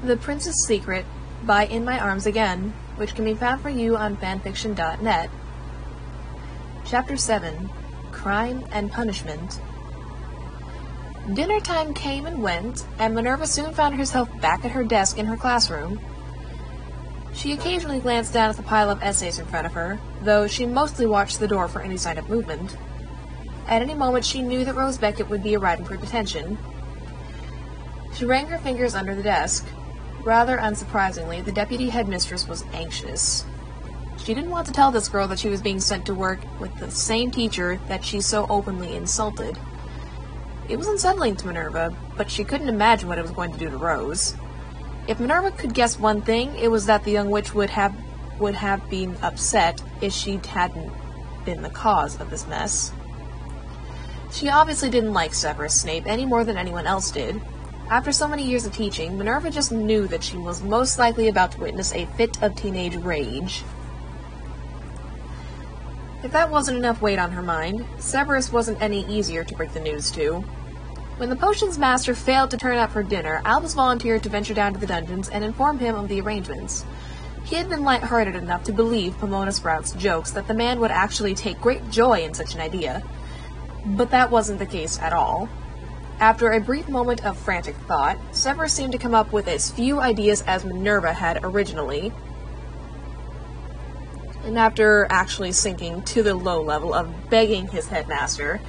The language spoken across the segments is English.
The Prince's Secret by InMyArmsAgain, which can be found for you on fanfiction.net. Chapter 7. Crime and Punishment. Dinner time came and went, and Minerva soon found herself back at her desk in her classroom. She occasionally glanced down at the pile of essays in front of her, though she mostly watched the door for any sign of movement. At any moment she knew that Rose Beckett would be arriving for detention. She ran her fingers under the desk. Rather unsurprisingly, the deputy headmistress was anxious. She didn't want to tell this girl that she was being sent to work with the same teacher that she so openly insulted. It was unsettling to Minerva, but she couldn't imagine what it was going to do to Rose. If Minerva could guess one thing, it was that the young witch would have been upset if she hadn't been the cause of this mess. She obviously didn't like Severus Snape any more than anyone else did. After so many years of teaching, Minerva just knew that she was most likely about to witness a fit of teenage rage. If that wasn't enough weight on her mind, Severus wasn't any easier to break the news to. When the potions master failed to turn up for dinner, Albus volunteered to venture down to the dungeons and inform him of the arrangements. He had been light-hearted enough to believe Pomona Sprout's jokes that the man would actually take great joy in such an idea. But that wasn't the case at all. After a brief moment of frantic thought, Severus seemed to come up with as few ideas as Minerva had originally. And after actually sinking to the low level of begging his headmaster,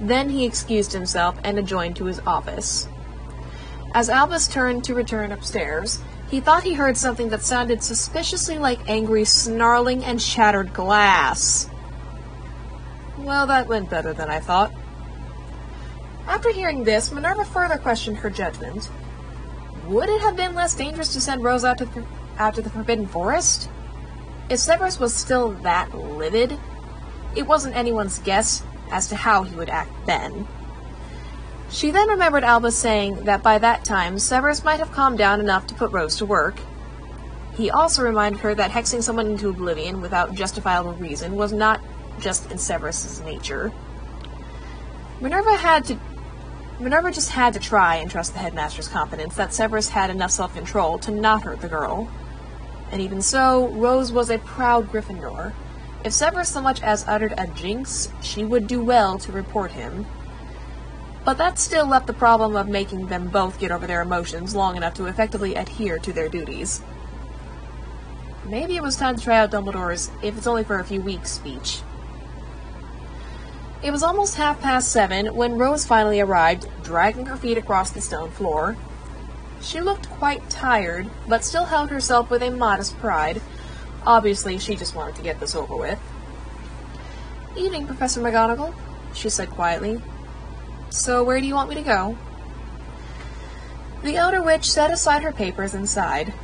then he excused himself and adjourned to his office. As Albus turned to return upstairs, he thought he heard something that sounded suspiciously like angry snarling and shattered glass. Well, that went better than I thought. After hearing this, Minerva further questioned her judgment. Would it have been less dangerous to send Rose out to the Forbidden Forest? If Severus was still that livid, it wasn't anyone's guess as to how he would act then. She then remembered Albus saying that by that time Severus might have calmed down enough to put Rose to work. He also reminded her that hexing someone into oblivion without justifiable reason was not just in Severus's nature. Minerva just had to try and trust the headmaster's confidence that Severus had enough self-control to not hurt the girl. And even so, Rose was a proud Gryffindor. If Severus so much as uttered a jinx, she would do well to report him. But that still left the problem of making them both get over their emotions long enough to effectively adhere to their duties. Maybe it was time to try out Dumbledore's "if it's only for a few weeks" speech. It was almost 7:30 when Rose finally arrived, dragging her feet across the stone floor. She looked quite tired, but still held herself with a modest pride. Obviously, she just wanted to get this over with. "Evening, Professor McGonagall," she said quietly. "So where do you want me to go?" The elder witch set aside her papers and sighed.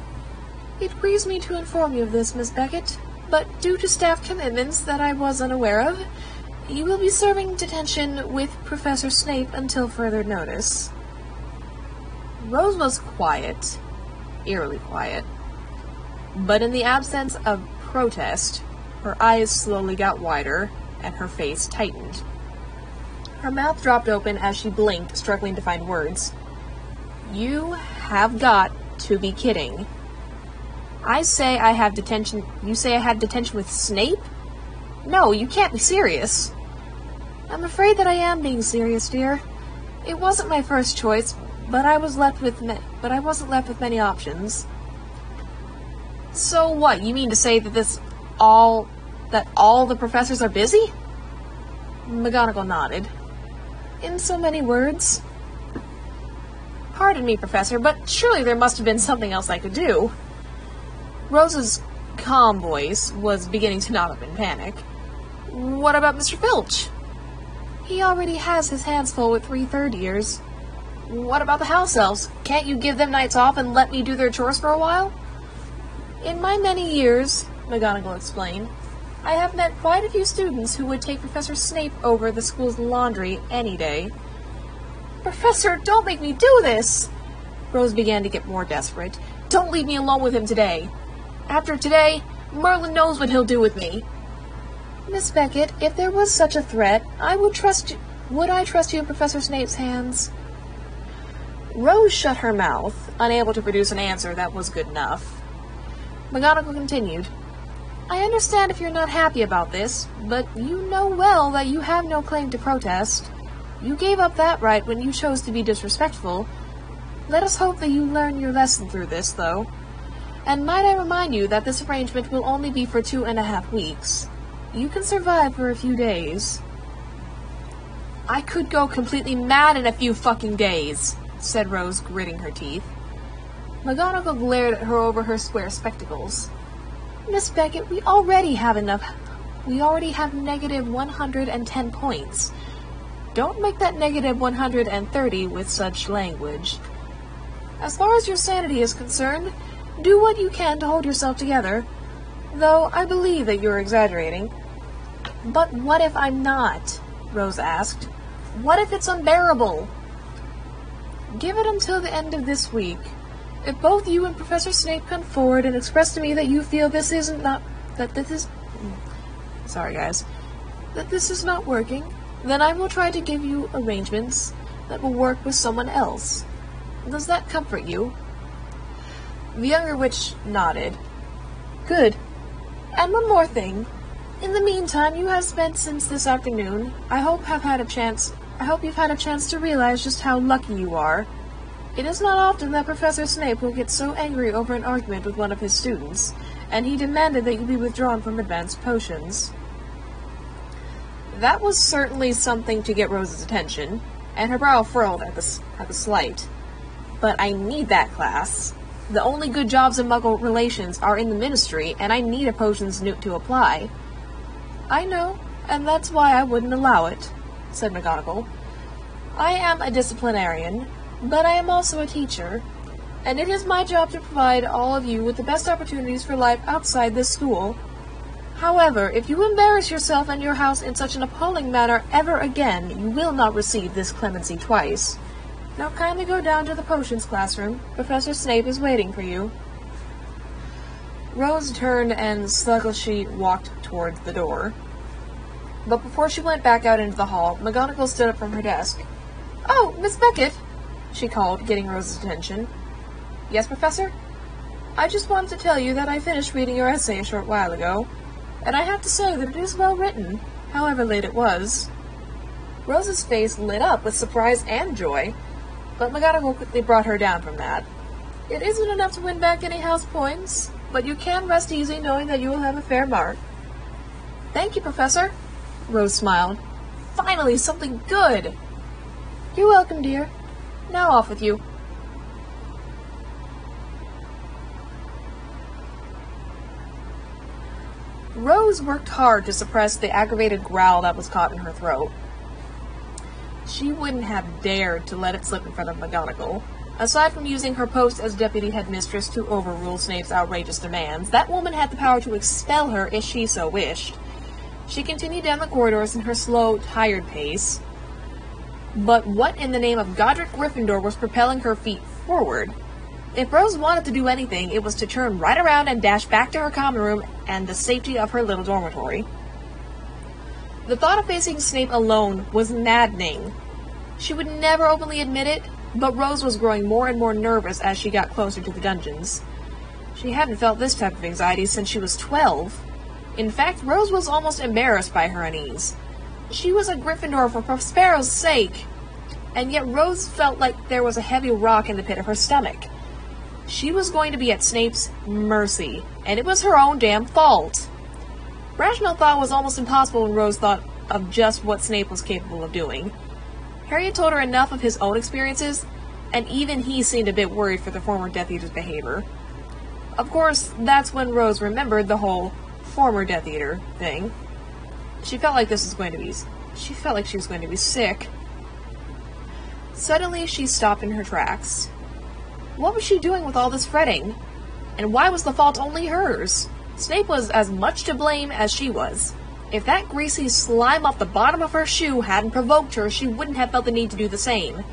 "It grieves me to inform you of this, Miss Beckett, but due to staff commitments that I was unaware of, you will be serving detention with Professor Snape until further notice." Rose was quiet, eerily quiet. But in the absence of protest, her eyes slowly got wider, and her face tightened. Her mouth dropped open as she blinked, struggling to find words. "You have got to be kidding. You say I had detention with Snape? No, you can't be serious." "I'm afraid that I am being serious, dear. It wasn't my first choice, but I wasn't left with many options." "So what, you mean to say that all the professors are busy?" McGonagall nodded. "In so many words." "Pardon me, Professor, but surely there must have been something else I could do." Rose's calm voice was beginning to knot up in panic. "What about Mr. Filch?" "He already has his hands full with 3 third-years. "What about the house elves? Can't you give them nights off and let me do their chores for a while?" "In my many years," McGonagall explained, "I have met quite a few students who would take Professor Snape over the school's laundry any day." "Professor, don't make me do this!" Rose began to get more desperate. "Don't leave me alone with him today. After today, Merlin knows what he'll do with me." "Miss Beckett, if there was such a threat, would I trust you in Professor Snape's hands?" Rose shut her mouth, unable to produce an answer that was good enough. McGonagall continued, I understand if you're not happy about this, but you know well that you have no claim to protest. You gave up that right when you chose to be disrespectful. Let us hope that you learn your lesson through this, though. And might I remind you that this arrangement will only be for 2.5 weeks. You can survive for a few days. I could go completely mad in a few fucking days, said Rose, gritting her teeth. McGonagall glared at her over her square spectacles. Miss Beckett, we already have negative 110 points. Don't make that negative 130 with such language. As far as your sanity is concerned, do what you can to hold yourself together, though I believe that you're exaggerating. But what if I'm not? Rose asked. What if it's unbearable? Give it until the end of this week. If both you and Professor Snape come forward and express to me that you feel this is not working, then I will try to give you arrangements that will work with someone else. Does that comfort you? The younger witch nodded. Good. And one more thing. In the meantime, you have spent since this afternoon, I hope you've had a chance to realize just how lucky you are. It is not often that Professor Snape will get so angry over an argument with one of his students, and he demanded that you be withdrawn from advanced potions. That was certainly something to get Rose's attention, and her brow furrowed at the slight. But I need that class. The only good jobs in Muggle relations are in the Ministry, and I need a potions newt to apply. I know, and that's why I wouldn't allow it, said McGonagall. I am a disciplinarian, but I am also a teacher, and it is my job to provide all of you with the best opportunities for life outside this school. However, if you embarrass yourself and your house in such an appalling manner ever again, you will not receive this clemency twice. Now kindly go down to the potions classroom. Professor Snape is waiting for you. Rose turned and sluggishly walked toward the door. But before she went back out into the hall, McGonagall stood up from her desk. Oh, Miss Beckett, she called, getting Rose's attention. Yes, Professor? I just wanted to tell you that I finished reading your essay a short while ago, and I have to say that it is well written, however late it was. Rose's face lit up with surprise and joy, but McGonagall quickly brought her down from that. It isn't enough to win back any house points, but you can rest easy knowing that you will have a fair mark. Thank you, Professor, Rose smiled. Finally, something good! You're welcome, dear. Now off with you. Rose worked hard to suppress the aggravated growl that was caught in her throat. She wouldn't have dared to let it slip in front of McGonagall. Aside from using her post as deputy headmistress to overrule Snape's outrageous demands, that woman had the power to expel her if she so wished. She continued down the corridors in her slow, tired pace. But what in the name of Godric Gryffindor was propelling her feet forward? If Rose wanted to do anything, it was to turn right around and dash back to her common room and the safety of her little dormitory. The thought of facing Snape alone was maddening. She would never openly admit it, but Rose was growing more and more nervous as she got closer to the dungeons. She hadn't felt this type of anxiety since she was 12. In fact, Rose was almost embarrassed by her unease. She was a Gryffindor for Prospero's sake, and yet Rose felt like there was a heavy rock in the pit of her stomach. She was going to be at Snape's mercy, and it was her own damn fault. Rational thought was almost impossible when Rose thought of just what Snape was capable of doing. Harry had told her enough of his own experiences, and even he seemed a bit worried for the former Death Eater's behavior. Of course, that's when Rose remembered the whole former Death Eater thing. She felt like she was going to be sick. Suddenly, she stopped in her tracks. What was she doing with all this fretting? And why was the fault only hers? Snape was as much to blame as she was. If that greasy slime off the bottom of her shoe hadn't provoked her, she wouldn't have felt the need to do the same.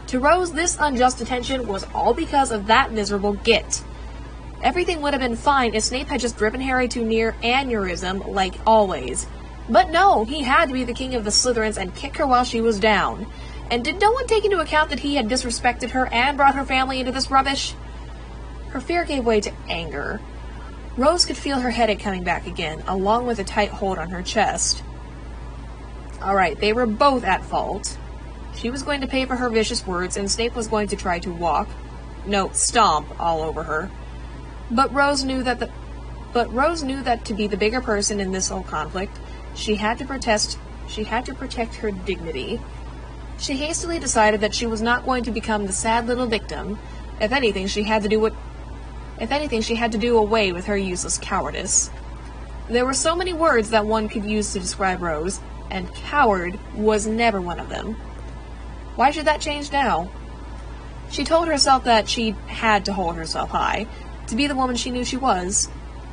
To Rose, this unjust detention was all because of that miserable git. Everything would have been fine if Snape had just driven Harry to near aneurysm, like always. But no, he had to be the king of the Slytherins and kick her while she was down. And did no one take into account that he had disrespected her and brought her family into this rubbish? Her fear gave way to anger. Rose could feel her headache coming back again, along with a tight hold on her chest. Alright, they were both at fault. She was going to pay for her vicious words, and Snape was going to try to stomp all over her. But Rose knew that to be the bigger person in this whole conflict, she had to protect her dignity. She hastily decided that she was not going to become the sad little victim. If anything, she had to do away with her useless cowardice. There were so many words that one could use to describe Rose, and coward was never one of them. Why should that change now? She told herself that she had to hold herself high, to be the woman she knew she was.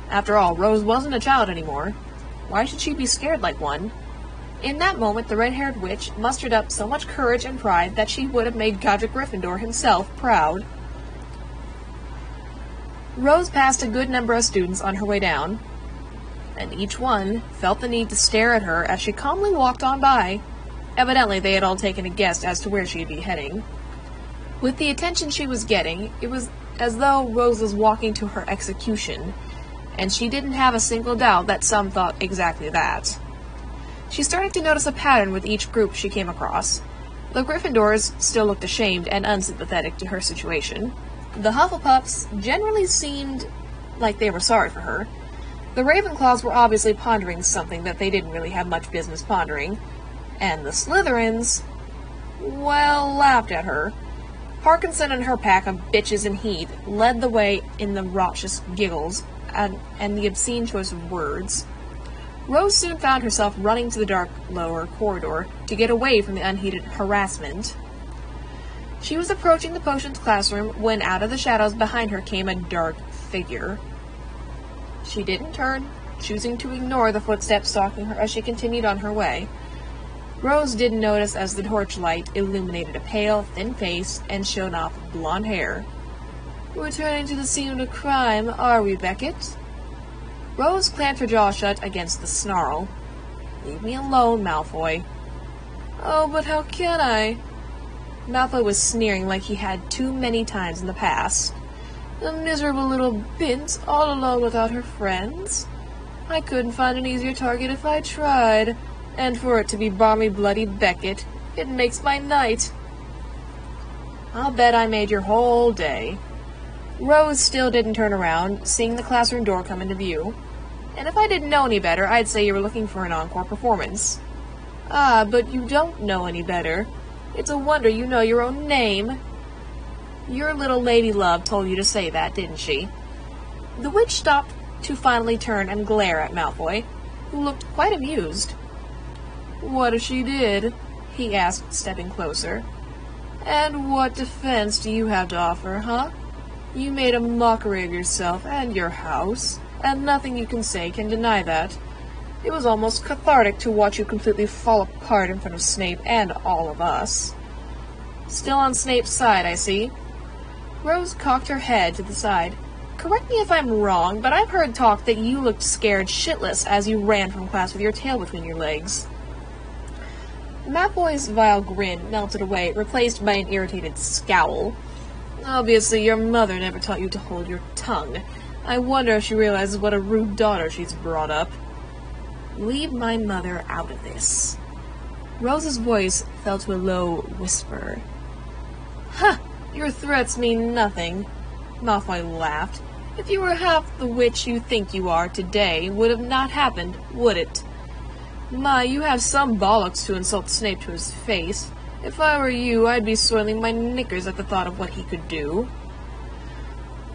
After all, Rose wasn't a child anymore. Why should she be scared like one? In that moment, the red-haired witch mustered up so much courage and pride that she would have made Godric Gryffindor himself proud. Rose passed a good number of students on her way down, and each one felt the need to stare at her as she calmly walked on by. Evidently, they had all taken a guess as to where she'd be heading. With the attention she was getting, it was as though Rose was walking to her execution, and she didn't have a single doubt that some thought exactly that. She started to notice a pattern with each group she came across. The Gryffindors still looked ashamed and unsympathetic to her situation. The Hufflepuffs generally seemed like they were sorry for her. The Ravenclaws were obviously pondering something that they didn't really have much business pondering. And the Slytherins, well, laughed at her. Parkinson and her pack of bitches in heat led the way in the raucous giggles and the obscene choice of words. Rose soon found herself running to the dark lower corridor to get away from the unheeded harassment. She was approaching the potions classroom when out of the shadows behind her came a dark figure. She didn't turn, choosing to ignore the footsteps stalking her as she continued on her way. Rose didn't notice as the torchlight illuminated a pale, thin face and showed off blonde hair. "Returning to the scene of the crime, are we, Beckett?" Rose clamped her jaw shut against the snarl. "Leave me alone, Malfoy." "Oh, but how can I?" Malfoy was sneering like he had too many times in the past. "A miserable little bint, all alone without her friends. I couldn't find an easier target if I tried. And for it to be balmy bloody Beckett, it makes my night." "I'll bet I made your whole day." Rose still didn't turn around, seeing the classroom door come into view. "And if I didn't know any better, I'd say you were looking for an encore performance." "Ah, but you don't know any better. It's a wonder you know your own name." "Your little lady love told you to say that, didn't she?" The witch stopped to finally turn and glare at Malfoy, who looked quite amused. "What if she did?" he asked, stepping closer. "And what defense do you have to offer, huh? You made a mockery of yourself and your house, and nothing you can say can deny that. It was almost cathartic to watch you completely fall apart in front of Snape and all of us." "Still on Snape's side, I see." Rose cocked her head to the side. "Correct me if I'm wrong, but I've heard talk that you looked scared shitless as you ran from class with your tail between your legs." Malfoy's vile grin melted away, replaced by an irritated scowl. "Obviously your mother never taught you to hold your tongue. I wonder if she realizes what a rude daughter she's brought up." "Leave my mother out of this." Rose's voice fell to a low whisper. "Huh! Your threats mean nothing." Malfoy laughed. "If you were half the witch you think you are today, would have not happened, would it? My, you have some bollocks to insult Snape to his face. If I were you, I'd be soiling my knickers at the thought of what he could do."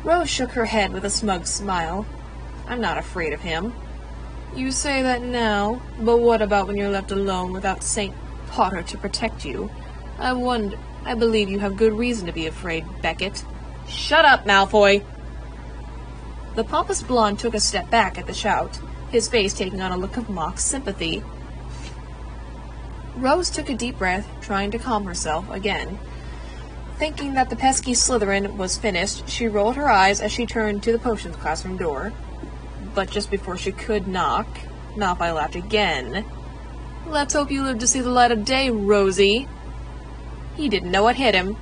Rose shook her head with a smug smile. "I'm not afraid of him." "You say that now, but what about when you're left alone without St. Potter to protect you? I believe you have good reason to be afraid, Beckett." "Shut up, Malfoy!" The pompous blonde took a step back at the shout, his face taking on a look of mock sympathy. Rose took a deep breath, trying to calm herself again. Thinking that the pesky Slytherin was finished, she rolled her eyes as she turned to the potions classroom door. But just before she could knock, Malfoy laughed again. "Let's hope you live to see the light of day, Rosie." He didn't know what hit him.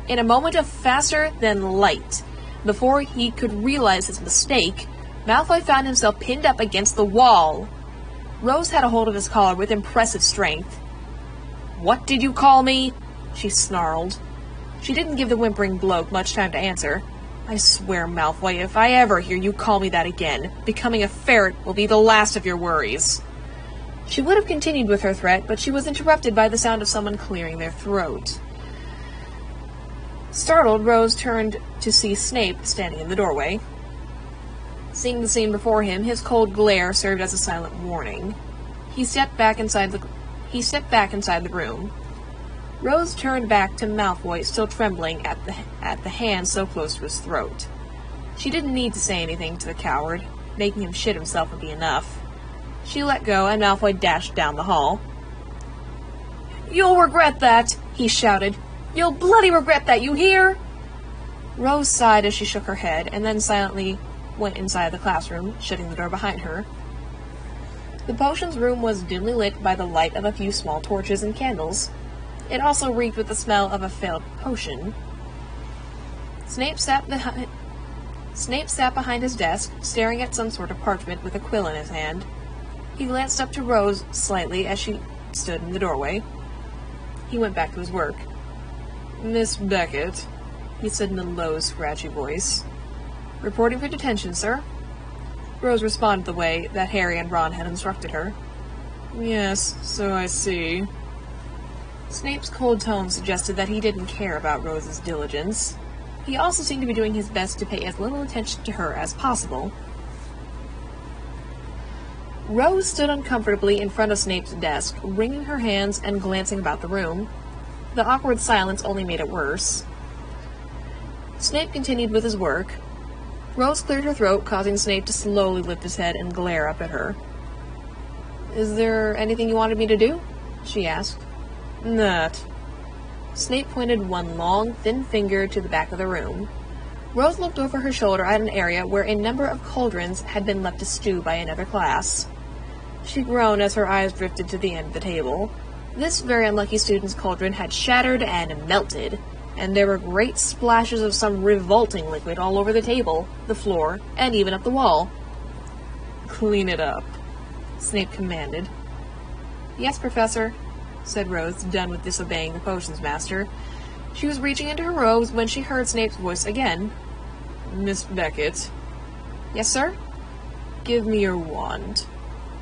In a moment of faster-than-light, before he could realize his mistake, Malfoy found himself pinned up against the wall. Rose had a hold of his collar with impressive strength. "What did you call me?" she snarled. She didn't give the whimpering bloke much time to answer. "I swear, Malfoy, if I ever hear you call me that again, becoming a ferret will be the last of your worries." She would have continued with her threat, but she was interrupted by the sound of someone clearing their throat. Startled, Rose turned to see Snape standing in the doorway. Seeing the scene before him, his cold glare served as a silent warning. He stepped back inside the room. Rose turned back to Malfoy, still trembling at the hand so close to his throat. She didn't need to say anything to the coward. Making him shit himself would be enough. She let go, and Malfoy dashed down the hall. "You'll regret that!" he shouted. "You'll bloody regret that, you hear?" Rose sighed as she shook her head, and then silently went inside the classroom, shutting the door behind her. The potions room was dimly lit by the light of a few small torches and candles. It also reeked with the smell of a failed potion. Snape sat behind his desk, staring at some sort of parchment with a quill in his hand. He glanced up to Rose slightly as she stood in the doorway. He went back to his work. "Miss Beckett," he said in a low, scratchy voice. "Reporting for detention, sir." Rose responded the way that Harry and Ron had instructed her. "Yes, so I see." Snape's cold tone suggested that he didn't care about Rose's diligence. He also seemed to be doing his best to pay as little attention to her as possible. Rose stood uncomfortably in front of Snape's desk, wringing her hands and glancing about the room. The awkward silence only made it worse. Snape continued with his work. Rose cleared her throat, causing Snape to slowly lift his head and glare up at her. "Is there anything you wanted me to do?" she asked. "Not." Snape pointed one long, thin finger to the back of the room. Rose looked over her shoulder at an area where a number of cauldrons had been left to stew by another class. She groaned as her eyes drifted to the end of the table. This very unlucky student's cauldron had shattered and melted, and there were great splashes of some revolting liquid all over the table, the floor, and even up the wall. "Clean it up," Snape commanded. "Yes, Professor," said Rose, done with disobeying the potions master. She was reaching into her robes when she heard Snape's voice again. "Miss Beckett." "Yes, sir?" "Give me your wand."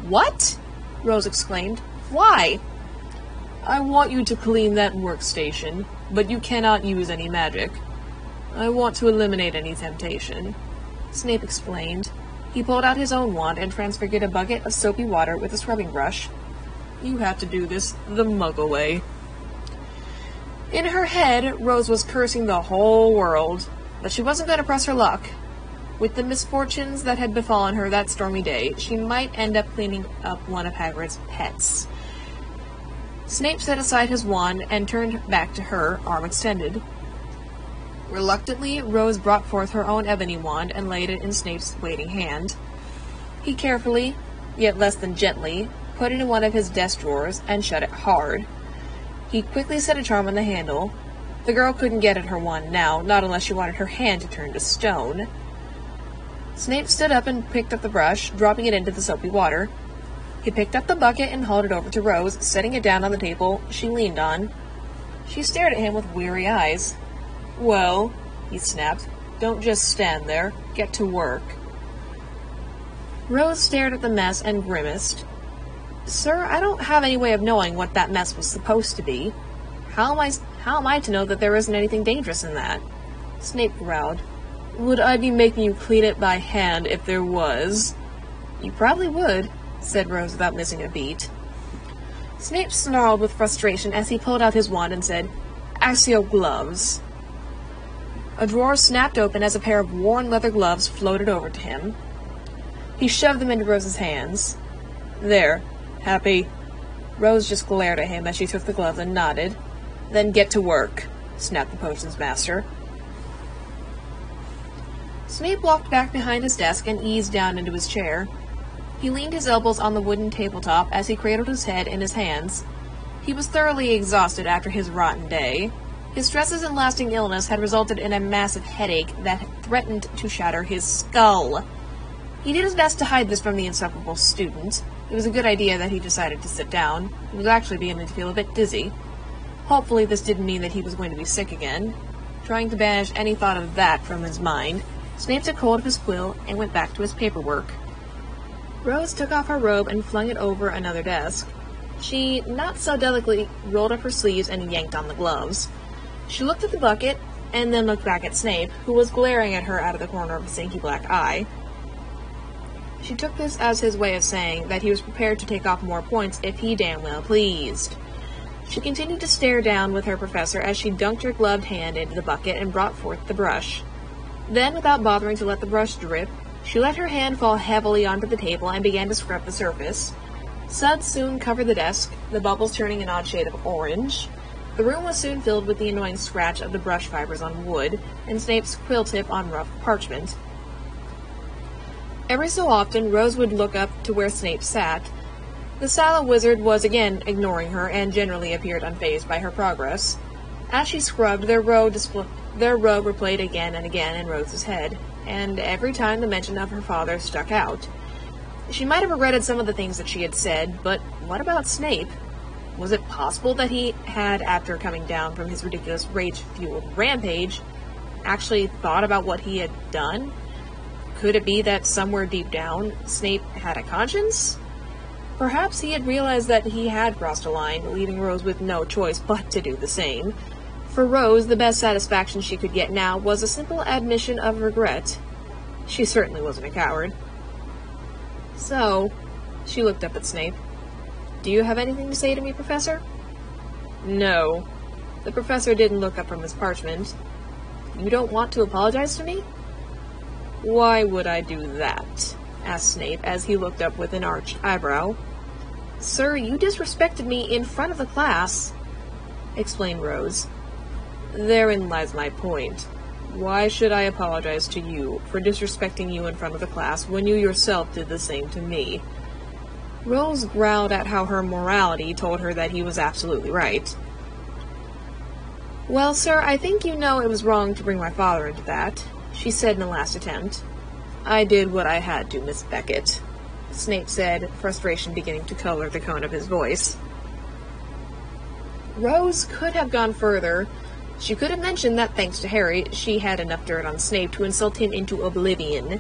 "What?" Rose exclaimed. "Why?" "I want you to clean that workstation, but you cannot use any magic. I want to eliminate any temptation," Snape explained. He pulled out his own wand and transfigured a bucket of soapy water with a scrubbing brush. "You have to do this the Muggle way." In her head, Rose was cursing the whole world, but she wasn't going to press her luck. With the misfortunes that had befallen her that stormy day, she might end up cleaning up one of Hagrid's pets. Snape set aside his wand and turned back to her, arm extended. Reluctantly, Rose brought forth her own ebony wand and laid it in Snape's waiting hand. He carefully, yet less than gently, put it in one of his desk drawers and shut it hard. He quickly set a charm on the handle. The girl couldn't get at her wand now, not unless she wanted her hand to turn to stone. Snape stood up and picked up the brush, dropping it into the soapy water. He picked up the bucket and hauled it over to Rose, setting it down on the table she leaned on. She stared at him with weary eyes. "Well," he snapped, "don't just stand there. Get to work." Rose stared at the mess and grimaced. "Sir, I don't have any way of knowing what that mess was supposed to be. How am I to know that there isn't anything dangerous in that?" Snape growled. "Would I be making you clean it by hand if there was?" "You probably would," said Rose without missing a beat. Snape snarled with frustration as he pulled out his wand and said, "Accio gloves." A drawer snapped open as a pair of worn leather gloves floated over to him. He shoved them into Rose's hands. "There. Happy?" Rose just glared at him as she took the gloves and nodded. "Then get to work," snapped the potions master. Snape walked back behind his desk and eased down into his chair. He leaned his elbows on the wooden tabletop as he cradled his head in his hands. He was thoroughly exhausted after his rotten day. His stresses and lasting illness had resulted in a massive headache that threatened to shatter his skull. He did his best to hide this from the insufferable student. It was a good idea that he decided to sit down. He was actually beginning to feel a bit dizzy. Hopefully this didn't mean that he was going to be sick again. Trying to banish any thought of that from his mind, Snape took hold of his quill and went back to his paperwork. Rose took off her robe and flung it over another desk. She, not so delicately, rolled up her sleeves and yanked on the gloves. She looked at the bucket, and then looked back at Snape, who was glaring at her out of the corner of his inky black eye. She took this as his way of saying that he was prepared to take off more points if he damn well pleased. She continued to stare down with her professor as she dunked her gloved hand into the bucket and brought forth the brush. Then, without bothering to let the brush drip, she let her hand fall heavily onto the table and began to scrub the surface. Suds soon covered the desk, the bubbles turning an odd shade of orange. The room was soon filled with the annoying scratch of the brush fibers on wood, and Snape's quill tip on rough parchment. Every so often, Rose would look up to where Snape sat. The sallow wizard was again ignoring her, and generally appeared unfazed by her progress. As she scrubbed, their robe replayed again and again in Rose's head, and every time the mention of her father stuck out. She might have regretted some of the things that she had said, but what about Snape? Was it possible that he had, after coming down from his ridiculous rage-fueled rampage, actually thought about what he had done? Could it be that somewhere deep down, Snape had a conscience? Perhaps he had realized that he had crossed a line, leaving Rose with no choice but to do the same. For Rose, the best satisfaction she could get now was a simple admission of regret. She certainly wasn't a coward. So, she looked up at Snape. "Do you have anything to say to me, Professor?" "No." The professor didn't look up from his parchment. "You don't want to apologize to me?" "Why would I do that?" asked Snape as he looked up with an arched eyebrow. "Sir, you disrespected me in front of the class," explained Rose. "Therein lies my point. Why should I apologize to you for disrespecting you in front of the class when you yourself did the same to me?" Rose growled at how her morality told her that he was absolutely right. "Well, sir, I think you know it was wrong to bring my father into that," she said in the last attempt. "I did what I had to, Miss Beckett," Snape said, frustration beginning to color the tone of his voice. Rose could have gone further. She could have mentioned that, thanks to Harry, she had enough dirt on Snape to insult him into oblivion.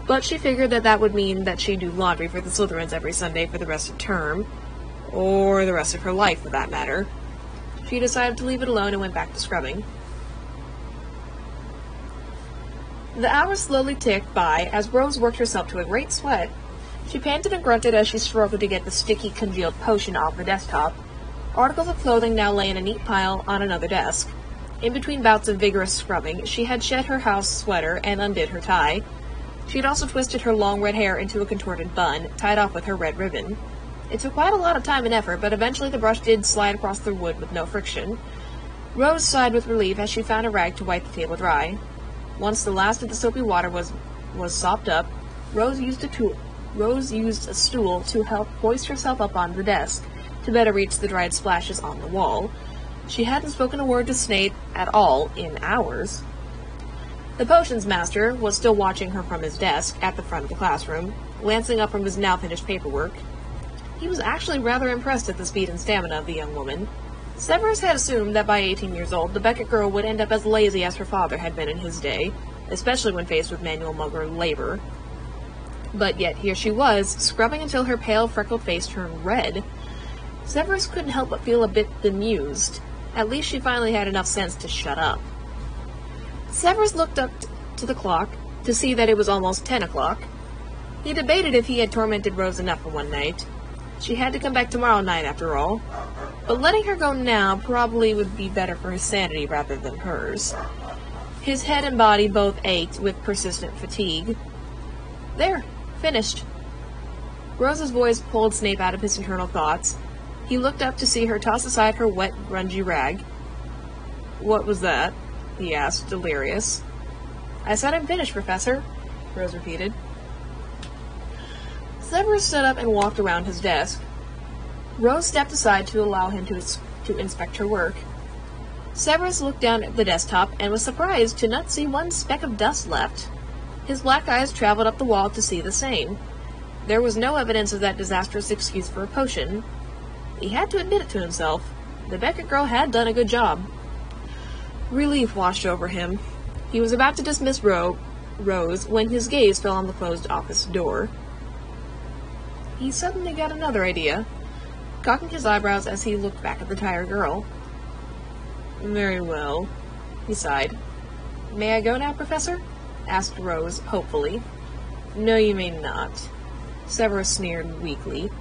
But she figured that that would mean that she'd do laundry for the Slytherins every Sunday for the rest of term. Or the rest of her life, for that matter. She decided to leave it alone and went back to scrubbing. The hours slowly ticked by as Rose worked herself to a great sweat. She panted and grunted as she struggled to get the sticky, congealed potion off the desktop. Articles of clothing now lay in a neat pile on another desk. In between bouts of vigorous scrubbing, she had shed her house sweater and undid her tie. She had also twisted her long red hair into a contorted bun, tied off with her red ribbon. It took quite a lot of time and effort, but eventually the brush did slide across the wood with no friction. Rose sighed with relief as she found a rag to wipe the table dry. Once the last of the soapy water was sopped up, Rose used a stool to help hoist herself up on the desk, to better reach the dried splashes on the wall. She hadn't spoken a word to Snape at all in hours. The potions master was still watching her from his desk at the front of the classroom, glancing up from his now-finished paperwork. He was actually rather impressed at the speed and stamina of the young woman. Severus had assumed that by 18 years old, the Beckett girl would end up as lazy as her father had been in his day, especially when faced with manual mugger labor. But yet here she was, scrubbing until her pale, freckled face turned red. Severus couldn't help but feel a bit bemused. At least she finally had enough sense to shut up. Severus looked up to the clock to see that it was almost 10 o'clock. He debated if he had tormented Rose enough for one night. She had to come back tomorrow night, after all. But letting her go now probably would be better for his sanity rather than hers. His head and body both ached with persistent fatigue. There, finished. Rose's voice pulled Snape out of his internal thoughts. He looked up to see her toss aside her wet, grungy rag. "What was that?" he asked, delirious. "I said I'm finished, Professor," Rose repeated. Severus stood up and walked around his desk. Rose stepped aside to allow him to inspect her work. Severus looked down at the desktop and was surprised to not see one speck of dust left. His black eyes traveled up the wall to see the same. There was no evidence of that disastrous excuse for a potion. He had to admit it to himself. The Beckett girl had done a good job. Relief washed over him. He was about to dismiss Rose when his gaze fell on the closed office door. He suddenly got another idea, cocking his eyebrows as he looked back at the tired girl. "Very well," he sighed. "May I go now, Professor?" asked Rose, hopefully. "No, you may not," Severus sneered weakly.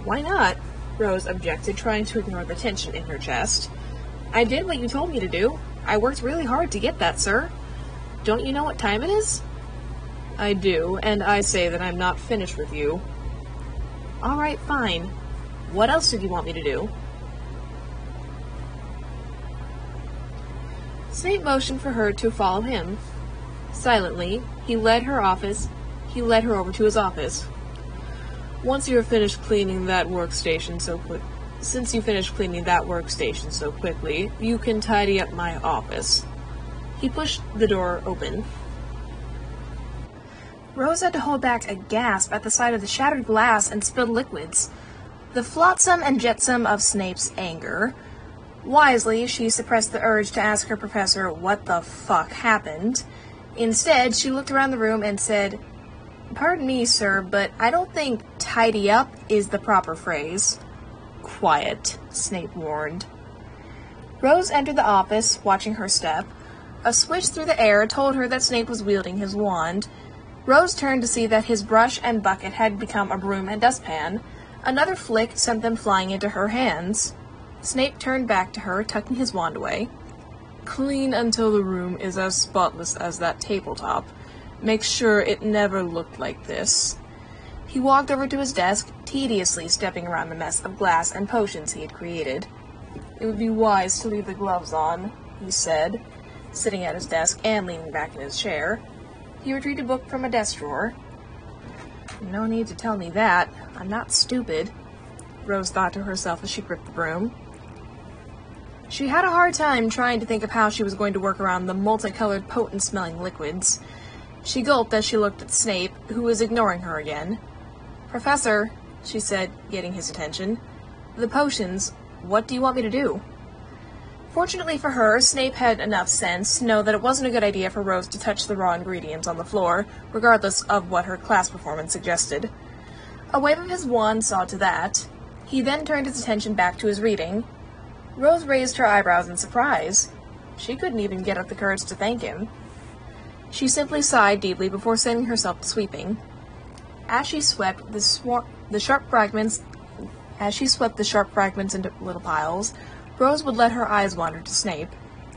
"Why not?" Rose objected, trying to ignore the tension in her chest. "I did what you told me to do. I worked really hard to get that, sir. Don't you know what time it is?" "I do, and I say that I'm not finished with you." "All right, fine. What else did you want me to do?" Snape motioned for her to follow him. Silently, he led her over to his office. Since you finished cleaning that workstation so quickly, you can tidy up my office. He pushed the door open. Rose had to hold back a gasp at the sight of the shattered glass and spilled liquids, the flotsam and jetsam of Snape's anger. Wisely, she suppressed the urge to ask her professor what the fuck happened. Instead, she looked around the room and said, "Pardon me, sir, but I don't think 'tidy up' is the proper phrase." "Quiet," Snape warned. Rose entered the office, watching her step. A swish through the air told her that Snape was wielding his wand. Rose turned to see that his brush and bucket had become a broom and dustpan. Another flick sent them flying into her hands. Snape turned back to her, tucking his wand away. "Clean until the room is as spotless as that tabletop. Make sure it never looked like this." He walked over to his desk, tediously stepping around the mess of glass and potions he had created. "It would be wise to leave the gloves on," he said, sitting at his desk and leaning back in his chair. He retrieved a book from a desk drawer. "No need to tell me that. I'm not stupid," Rose thought to herself as she gripped the broom. She had a hard time trying to think of how she was going to work around the multicolored, potent-smelling liquids. She gulped as she looked at Snape, who was ignoring her again. "Professor," she said, getting his attention, "the potions, what do you want me to do?" Fortunately for her, Snape had enough sense to know that it wasn't a good idea for Rose to touch the raw ingredients on the floor, regardless of what her class performance suggested. A wave of his wand saw to that. He then turned his attention back to his reading. Rose raised her eyebrows in surprise. She couldn't even get up the courage to thank him. She simply sighed deeply before setting herself to sweeping. As she swept the sharp fragments into little piles, Rose would let her eyes wander to Snape.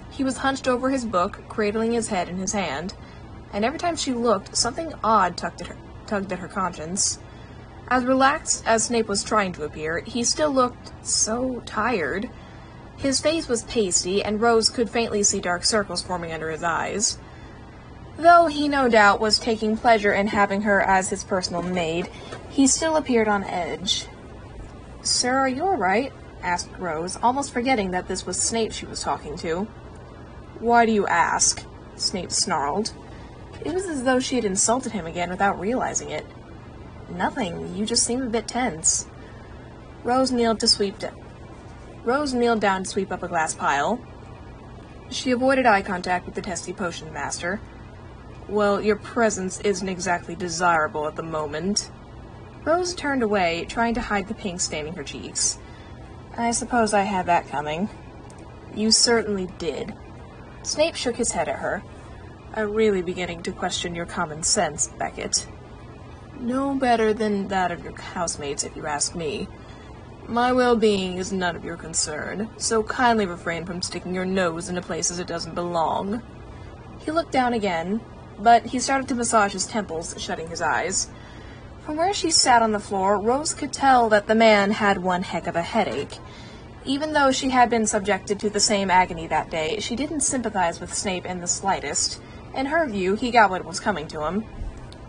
He was hunched over his book, cradling his head in his hand, and every time she looked, something odd tugged at her conscience. As relaxed as Snape was trying to appear, he still looked so tired. His face was pasty, and Rose could faintly see dark circles forming under his eyes. Though he no doubt was taking pleasure in having her as his personal maid, he still appeared on edge. "Sir, are you all right?" asked Rose, almost forgetting that this was Snape she was talking to. "Why do you ask?" Snape snarled. It was as though she had insulted him again without realizing it. "Nothing. You just seem a bit tense." Rose kneeled down to sweep up a glass pile. She avoided eye contact with the testy potion master. "Well, your presence isn't exactly desirable at the moment." Rose turned away, trying to hide the pink staining her cheeks. "I suppose I had that coming." "You certainly did." Snape shook his head at her. "I'm really beginning to question your common sense, Beckett." "No better than that of your housemates, if you ask me. My well-being is none of your concern, so kindly refrain from sticking your nose into places it doesn't belong." He looked down again, but he started to massage his temples, shutting his eyes. From where she sat on the floor, Rose could tell that the man had one heck of a headache. Even though she had been subjected to the same agony that day, she didn't sympathize with Snape in the slightest. In her view, he got what was coming to him.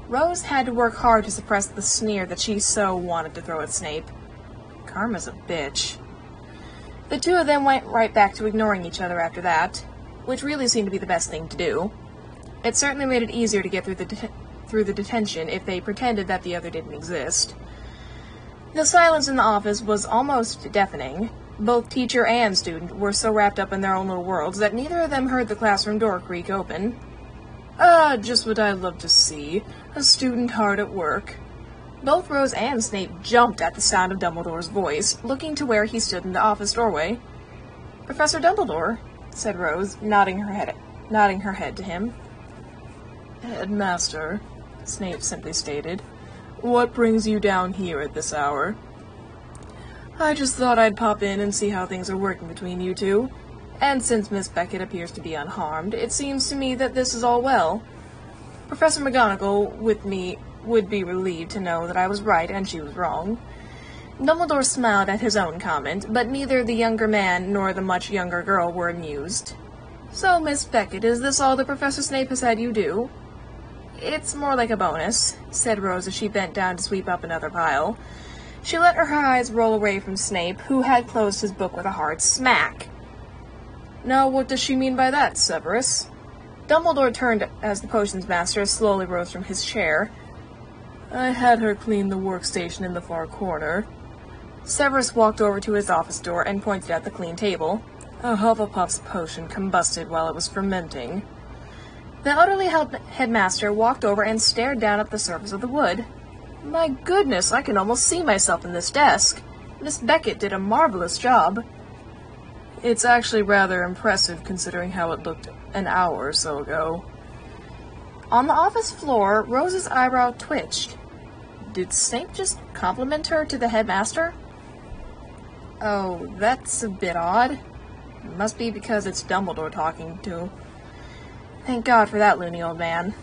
Rose had to work hard to suppress the sneer that she so wanted to throw at Snape. Karma's a bitch. The two of them went right back to ignoring each other after that, which really seemed to be the best thing to do. It certainly made it easier to get through the detention if they pretended that the other didn't exist. The silence in the office was almost deafening. Both teacher and student were so wrapped up in their own little worlds that neither of them heard the classroom door creak open. Ah, just what I love to see. A student hard at work. Both Rose and Snape jumped at the sound of Dumbledore's voice, looking to where he stood in the office doorway. "Professor Dumbledore," said Rose, nodding her head to him. "Headmaster," Snape simply stated. "What brings you down here at this hour?" "I just thought I'd pop in and see how things are working between you two. And since Miss Beckett appears to be unharmed, it seems to me that this is all well. Professor McGonagall, with me, would be relieved to know that I was right and she was wrong." Dumbledore smiled at his own comment, but neither the younger man nor the much younger girl were amused. "So, Miss Beckett, is this all that Professor Snape has had you do?" "It's more like a bonus," said Rose as she bent down to sweep up another pile. She let her eyes roll away from Snape, who had closed his book with a hard smack. "Now, what does she mean by that, Severus?" Dumbledore turned as the potions master slowly rose from his chair. "I had her clean the workstation in the far corner." Severus walked over to his office door and pointed at the clean table. "A Hufflepuff's potion combusted while it was fermenting." The elderly headmaster walked over and stared down at the surface of the wood. "My goodness, I can almost see myself in this desk. Miss Beckett did a marvelous job." "It's actually rather impressive considering how it looked an hour or so ago." On the office floor, Rose's eyebrow twitched. Did Snape just compliment her to the headmaster? Oh, that's a bit odd. It must be because it's Dumbledore talking to. Thank God for that loony old man.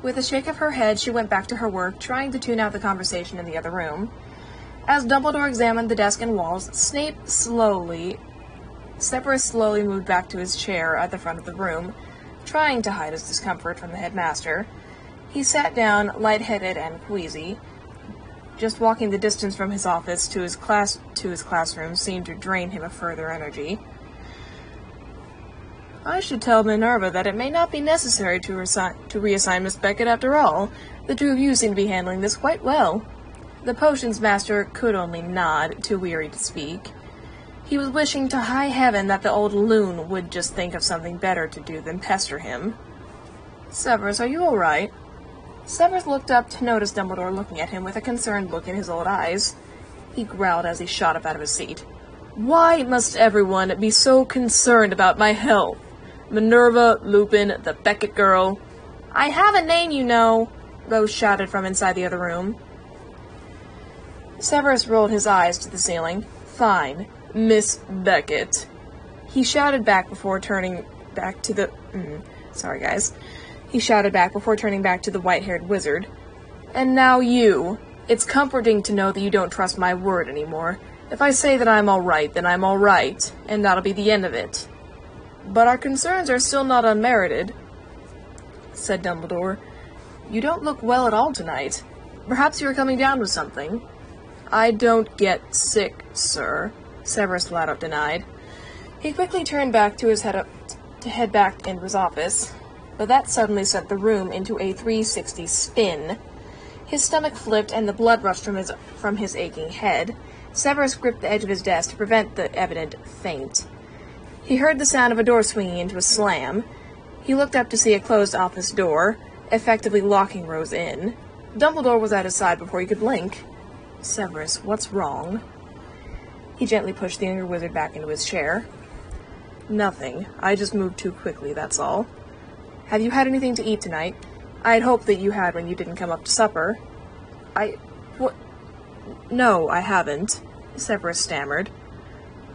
With a shake of her head, she went back to her work, trying to tune out the conversation in the other room. As Dumbledore examined the desk and walls, Severus slowly moved back to his chair at the front of the room, trying to hide his discomfort from the headmaster. He sat down, lightheaded and queasy. Just walking the distance from his office to his classroom seemed to drain him of further energy. "I should tell Minerva that it may not be necessary to reassign Miss Beckett after all. The two of you seem to be handling this quite well." The potions master could only nod, too weary to speak. He was wishing to high heaven that the old loon would just think of something better to do than pester him. "Severus, are you all right?" Severus looked up to notice Dumbledore looking at him with a concerned look in his old eyes. He growled as he shot up out of his seat. "Why must everyone be so concerned about my health? Minerva, Lupin, the Beckett girl." "I have a name, you know," Rose shouted from inside the other room. Severus rolled his eyes to the ceiling. "Fine. Miss Beckett." He shouted back before turning back to the... He shouted back before turning back to the white-haired wizard. "And now you. It's comforting to know that you don't trust my word anymore. If I say that I'm all right, then I'm all right, and that'll be the end of it. But our concerns are still not unmerited," said Dumbledore. "You don't look well at all tonight. Perhaps you are coming down with something." "I don't get sick, sir," Severus flat out denied. He quickly turned back to head back into his office, but that suddenly sent the room into a 360 spin. His stomach flipped and the blood rushed from his aching head. Severus gripped the edge of his desk to prevent the evident faint. He heard the sound of a door swinging into a slam. He looked up to see a closed office door, effectively locking Rose in. Dumbledore was at his side before he could blink. "Severus, what's wrong?" He gently pushed the younger wizard back into his chair. "Nothing. I just moved too quickly, that's all." "Have you had anything to eat tonight? I had hoped that you had when you didn't come up to supper." No, I haven't," Severus stammered.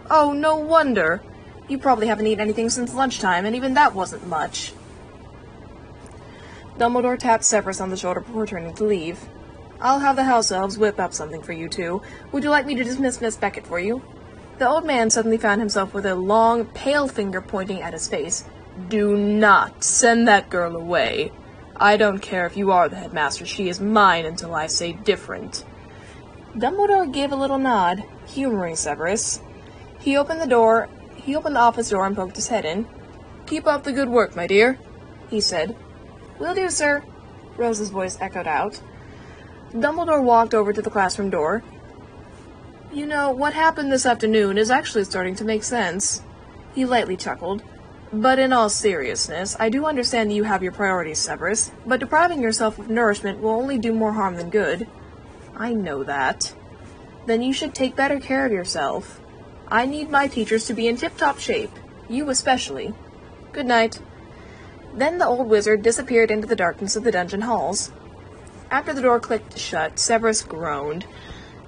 "Oh, no wonder. You probably haven't eaten anything since lunchtime, and even that wasn't much." Dumbledore tapped Severus on the shoulder before turning to leave. "I'll have the house elves whip up something for you two. Would you like me to dismiss Miss Beckett for you?" The old man suddenly found himself with a long, pale finger pointing at his face. "Do not send that girl away. I don't care if you are the headmaster. She is mine until I say different." Dumbledore gave a little nod, humoring Severus. He opened the office door and poked his head in. "Keep up the good work, my dear," he said. "Will do, sir," Rose's voice echoed out. Dumbledore walked over to the classroom door. "You know, what happened this afternoon is actually starting to make sense." He lightly chuckled. "But in all seriousness, I do understand that you have your priorities, Severus, but depriving yourself of nourishment will only do more harm than good." "I know that." "Then you should take better care of yourself. I need my teachers to be in tip-top shape, you especially. Good night." Then the old wizard disappeared into the darkness of the dungeon halls. After the door clicked shut, Severus groaned.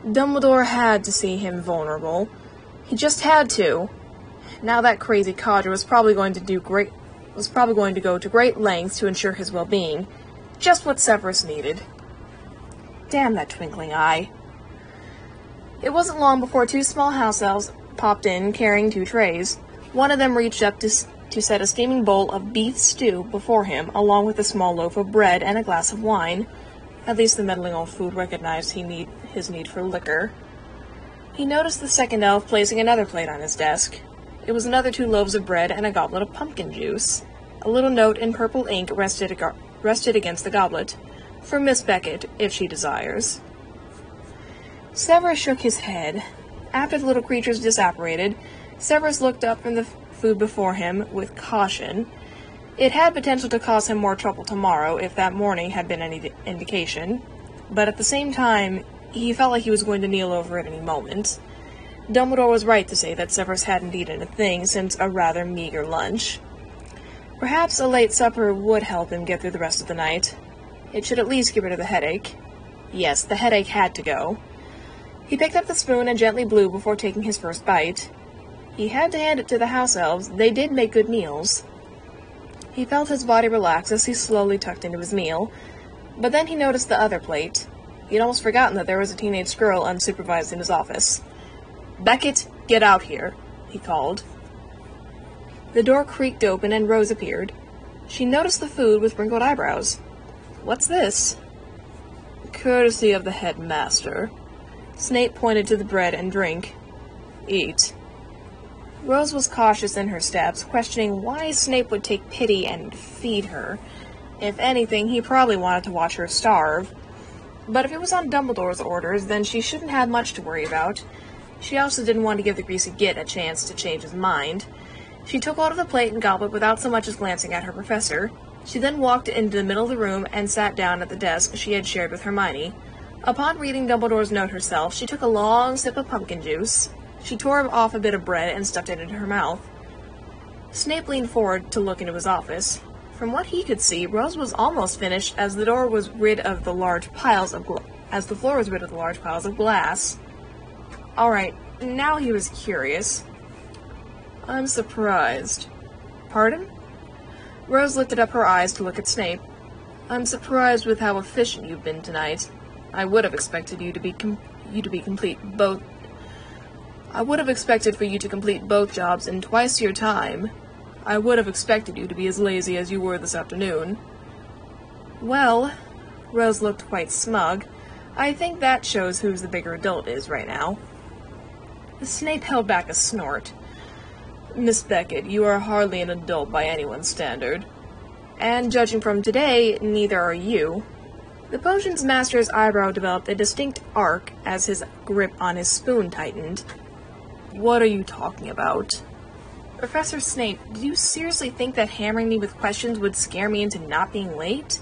Dumbledore had to see him vulnerable. He just had to. Now that crazy codger was probably going to go to great lengths to ensure his well-being. Just what Severus needed. Damn that twinkling eye. It wasn't long before two small house elves popped in, carrying two trays. One of them reached up to set a steaming bowl of beef stew before him, along with a small loaf of bread and a glass of wine. At least the meddling old food recognized his need for liquor. He noticed the second elf placing another plate on his desk. It was another 2 loaves of bread and a goblet of pumpkin juice. A little note in purple ink rested against the goblet. "For Miss Beckett, if she desires." Severus shook his head. After the little creatures disapparated, Severus looked up from the food before him with caution. It had potential to cause him more trouble tomorrow if that morning had been any indication, but at the same time, he felt like he was going to kneel over at any moment. Dumbledore was right to say that Severus hadn't eaten a thing since a rather meager lunch. Perhaps a late supper would help him get through the rest of the night. It should at least get rid of the headache. Yes, the headache had to go. He picked up the spoon and gently blew before taking his first bite. He had to hand it to the house elves. They did make good meals. He felt his body relax as he slowly tucked into his meal, but then he noticed the other plate. He'd almost forgotten that there was a teenage girl unsupervised in his office. "Beckett, get out here," he called. The door creaked open and Rose appeared. She noticed the food with wrinkled eyebrows. "What's this?" "Courtesy of the headmaster." Snape pointed to the bread and drink. "Eat." Rose was cautious in her steps, questioning why Snape would take pity and feed her. If anything, he probably wanted to watch her starve. But if it was on Dumbledore's orders, then she shouldn't have much to worry about. She also didn't want to give the greasy git a chance to change his mind. She took hold of the plate and goblet without so much as glancing at her professor. She then walked into the middle of the room and sat down at the desk she had shared with Hermione. Upon reading Dumbledore's note herself, she took a long sip of pumpkin juice. She tore off a bit of bread and stuffed it into her mouth. Snape leaned forward to look into his office. From what he could see, Rose was almost finished as the floor was rid of the large piles of glass. Alright, now he was curious. "I'm surprised." "Pardon?" Rose lifted up her eyes to look at Snape. "I'm surprised with how efficient you've been tonight. I would have expected for you to complete both jobs in twice your time. I would have expected you to be as lazy as you were this afternoon." "Well," Rose looked quite smug, "I think that shows who's the bigger adult is right now." Snape held back a snort. "Miss Beckett, you are hardly an adult by anyone's standard. And judging from today, neither are you." The potion's master's eyebrow developed a distinct arc as his grip on his spoon tightened. "What are you talking about?" "Professor Snape, did you seriously think that hammering me with questions would scare me into not being late?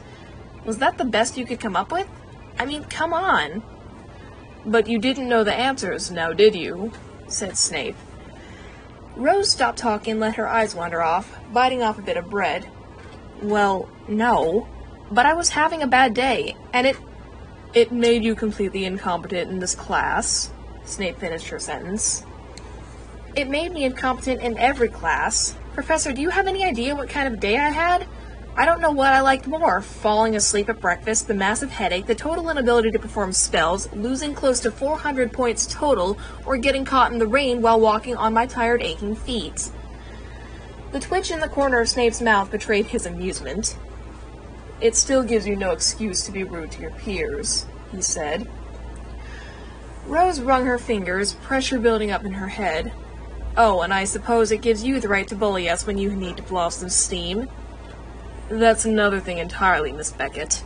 Was that the best you could come up with? I mean, come on." "But you didn't know the answers, now did you?" said Snape. Rose stopped talking and let her eyes wander off, biting off a bit of bread. "Well, no. But I was having a bad day, and it made you completely incompetent in this class," Snape finished her sentence. "It made me incompetent in every class. Professor, do you have any idea what kind of day I had? I don't know what I liked more, falling asleep at breakfast, the massive headache, the total inability to perform spells, losing close to 400 points total, or getting caught in the rain while walking on my tired, aching feet." The twitch in the corner of Snape's mouth betrayed his amusement. "It still gives you no excuse to be rude to your peers," he said. Rose wrung her fingers, pressure building up in her head. Oh, and I suppose it gives you the right to bully us when you need to blow off some steam. That's another thing entirely, Miss Beckett.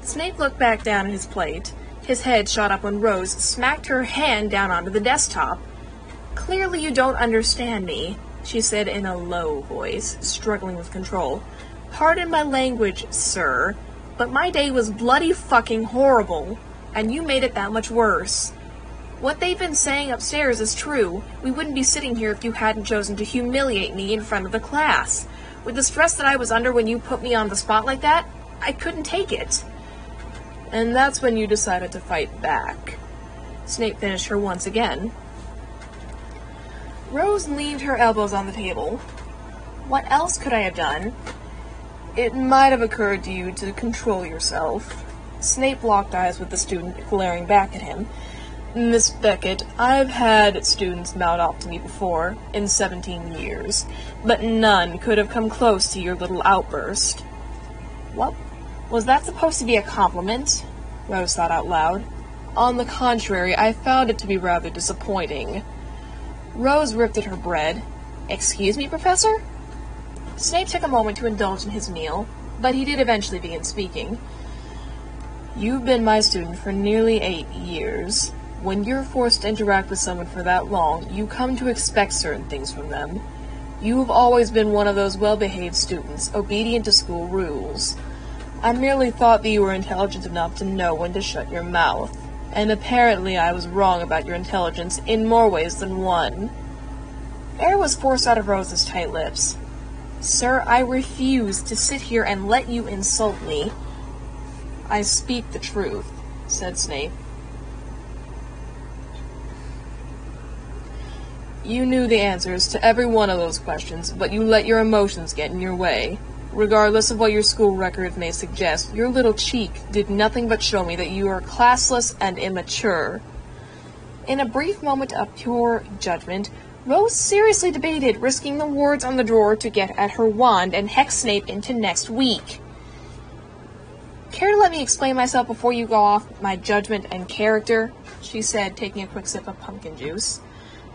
Snape looked back down at his plate. His head shot up when Rose smacked her hand down onto the desktop. Clearly you don't understand me, she said in a low voice, struggling with control. Pardon my language, sir, but my day was bloody fucking horrible, and you made it that much worse. What they've been saying upstairs is true. We wouldn't be sitting here if you hadn't chosen to humiliate me in front of the class. With the stress that I was under when you put me on the spot like that, I couldn't take it. And that's when you decided to fight back. Snape finished her once again. Rose leaned her elbows on the table. What else could I have done? It might have occurred to you to control yourself. Snape locked eyes with the student, glaring back at him. Miss Beckett, I've had students mouth off to me before, in 17 years, but none could have come close to your little outburst. What? Was that supposed to be a compliment? Rose thought out loud. On the contrary, I found it to be rather disappointing. Rose ripped at her bread. Excuse me, Professor? Snape took a moment to indulge in his meal, but he did eventually begin speaking. You've been my student for nearly 8 years. When you're forced to interact with someone for that long, you come to expect certain things from them. You have always been one of those well-behaved students, obedient to school rules. I merely thought that you were intelligent enough to know when to shut your mouth, and apparently I was wrong about your intelligence in more ways than one. Air was forced out of Rose's tight lips. Sir, I refuse to sit here and let you insult me. I speak the truth, said Snape. You knew the answers to every one of those questions, but you let your emotions get in your way. Regardless of what your school records may suggest, your little cheek did nothing but show me that you are classless and immature. In a brief moment of pure judgment, Rose seriously debated risking the wards on the drawer to get at her wand and hex Snape into next week. Care to let me explain myself before you go off my judgment and character? She said, taking a quick sip of pumpkin juice.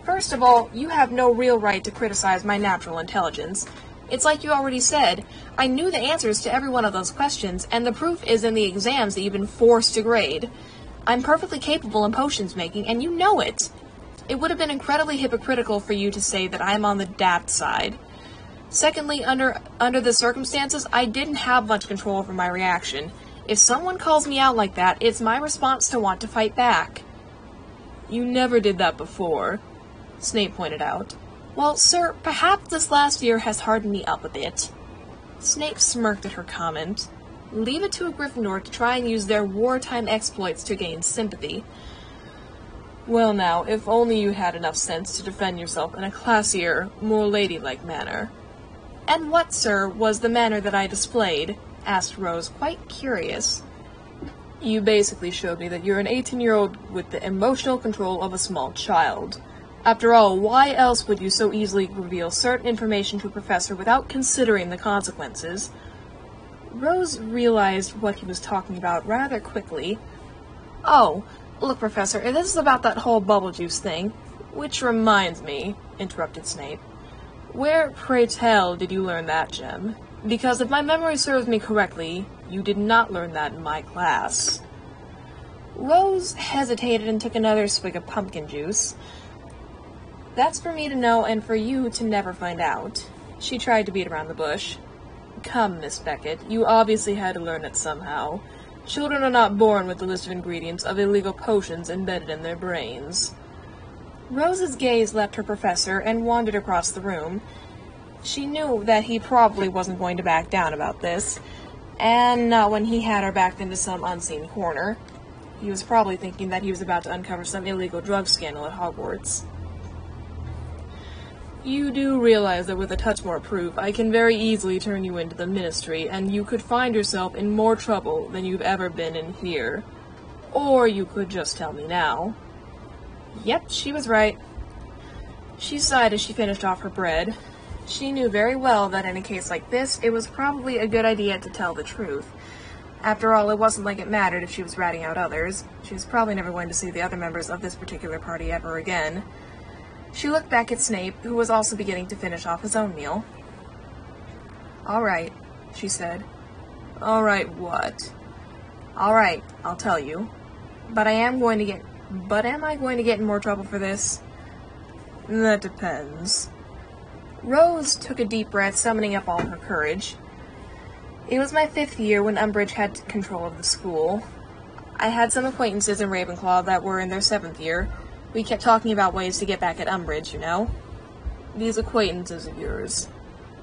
First of all, you have no real right to criticize my natural intelligence. It's like you already said, I knew the answers to every one of those questions, and the proof is in the exams that you've been forced to grade. I'm perfectly capable in potions making, and you know it. It would have been incredibly hypocritical for you to say that I'm on the daft side. Secondly, under the circumstances, I didn't have much control over my reaction. If someone calls me out like that, it's my response to want to fight back. You never did that before, Snape pointed out. Well, sir, perhaps this last year has hardened me up a bit. Snape smirked at her comment. Leave it to a Gryffindor to try and use their wartime exploits to gain sympathy. Well now, if only you had enough sense to defend yourself in a classier, more ladylike manner. And what, sir, was the manner that I displayed? Asked Rose, quite curious. You basically showed me that you're an 18-year-old with the emotional control of a small child. After all, why else would you so easily reveal certain information to a professor without considering the consequences? Rose realized what he was talking about rather quickly. Oh, look, Professor, this is about that whole bubble juice thing. Which reminds me, interrupted Snape. Where, pray tell, did you learn that, Gem? Because if my memory serves me correctly, you did not learn that in my class. Rose hesitated and took another swig of pumpkin juice. That's for me to know and for you to never find out. She tried to beat around the bush. Come, Miss Beckett, you obviously had to learn it somehow. Children are not born with the list of ingredients of illegal potions embedded in their brains. Rose's gaze left her professor and wandered across the room. She knew that he probably wasn't going to back down about this, and not when he had her backed into some unseen corner. He was probably thinking that he was about to uncover some illegal drug scandal at Hogwarts. You do realize that with a touch more proof, I can very easily turn you into the Ministry, and you could find yourself in more trouble than you've ever been in here. Or you could just tell me now. Yep, she was right. She sighed as she finished off her bread. She knew very well that in a case like this, it was probably a good idea to tell the truth. After all, it wasn't like it mattered if she was ratting out others. She was probably never going to see the other members of this particular party ever again. She looked back at Snape, who was also beginning to finish off his own meal. "All right," she said. "All right, what?" "All right, I'll tell you. But am I going to get in more trouble for this?" "That depends." Rose took a deep breath, summoning up all her courage. "It was my 5th year when Umbridge had control of the school. I had some acquaintances in Ravenclaw that were in their 7th year. We kept talking about ways to get back at Umbridge, you know." "These acquaintances of yours,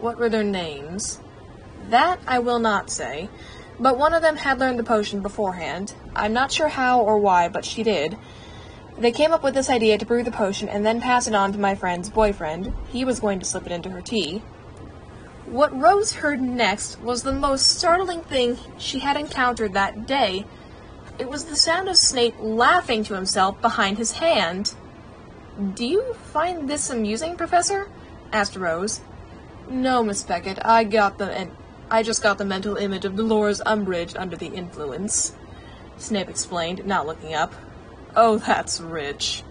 what were their names?" "That I will not say, but one of them had learned the potion beforehand. I'm not sure how or why, but she did. They came up with this idea to brew the potion and then pass it on to my friend's boyfriend. He was going to slip it into her tea." What Rose heard next was the most startling thing she had encountered that day. It was the sound of Snape laughing to himself behind his hand. "Do you find this amusing, Professor?" asked Rose. "No, Miss Beckett, I just got the mental image of Dolores Umbridge under the influence," Snape explained, not looking up. "Oh, that's rich."